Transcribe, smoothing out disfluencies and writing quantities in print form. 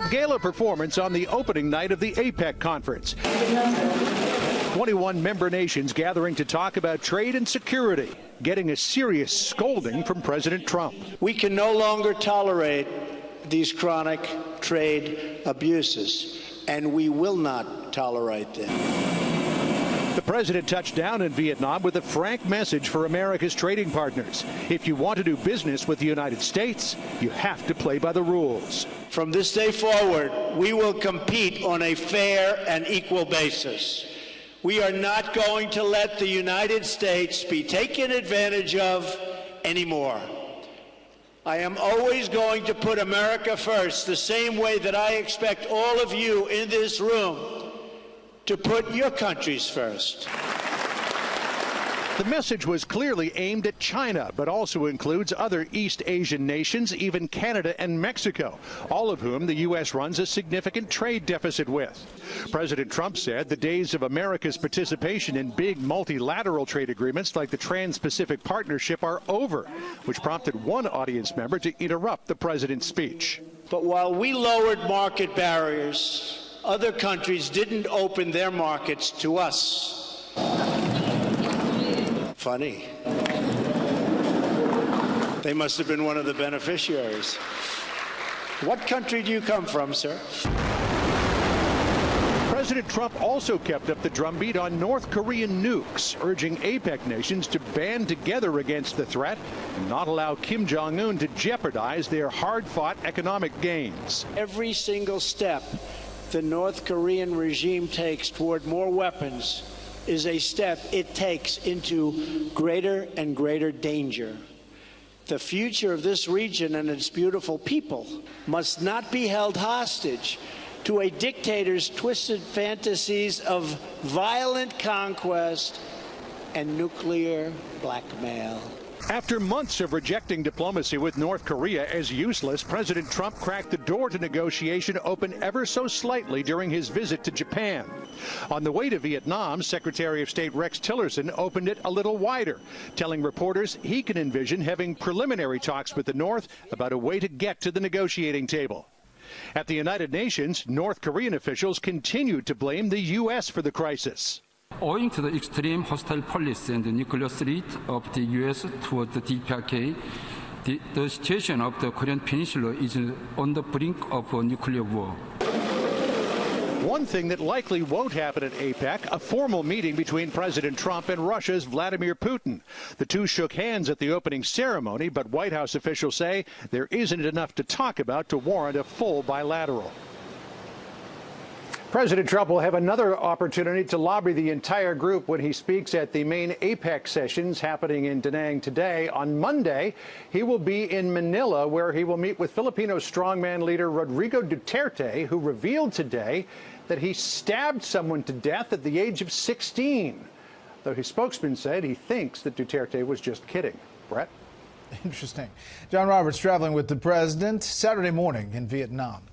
A gala performance on the opening night of the APEC conference. 21 member nations gathering to talk about trade and security, getting a serious scolding from President Trump. We can no longer tolerate these chronic trade abuses, and we will not tolerate them. The president touched down in Vietnam with a frank message for America's trading partners. If you want to do business with the United States, you have to play by the rules. From this day forward, we will compete on a fair and equal basis. We are not going to let the United States be taken advantage of anymore. I am always going to put America first, the same way that I expect all of you in this room to put your countries first. The message was clearly aimed at China, but also includes other East Asian nations, even Canada and Mexico, all of whom the U.S. runs a significant trade deficit with. President Trump said the days of America's participation in big multilateral trade agreements like the Trans-Pacific Partnership are over, which prompted one audience member to interrupt the president's speech. But while we lowered market barriers, other countries didn't open their markets to us. Funny. They must have been one of the beneficiaries. What country do you come from, sir? President Trump also kept up the drumbeat on North Korean nukes, urging APEC nations to band together against the threat and not allow Kim Jong-un to jeopardize their hard-fought economic gains. Every single step the North Korean regime takes toward more weapons is a step it takes into greater and greater danger. The future of this region and its beautiful people must not be held hostage to a dictator's twisted fantasies of violent conquest and nuclear blackmail. After months of rejecting diplomacy with North Korea as useless, President Trump cracked the door to negotiation open ever so slightly during his visit to Japan. On the way to Vietnam, Secretary of State Rex Tillerson opened it a little wider, telling reporters he can envision having preliminary talks with the North about a way to get to the negotiating table. At the United Nations, North Korean officials continued to blame the U.S. for the crisis. Owing to the extreme hostile policy and the nuclear threat of the U.S. towards the DPRK, the situation of the Korean Peninsula is on the brink of a nuclear war. One thing that likely won't happen at APEC, a formal meeting between President Trump and Russia's Vladimir Putin. The two shook hands at the opening ceremony, but White House officials say there isn't enough to talk about to warrant a full bilateral. President Trump will have another opportunity to lobby the entire group when he speaks at the main APEC sessions happening in Da Nang today. On Monday, he will be in Manila, where he will meet with Filipino strongman leader Rodrigo Duterte, who revealed today that he stabbed someone to death at the age of 16, though his spokesman said he thinks that Duterte was just kidding. Brett? Interesting. John Roberts traveling with the president Saturday morning in Vietnam.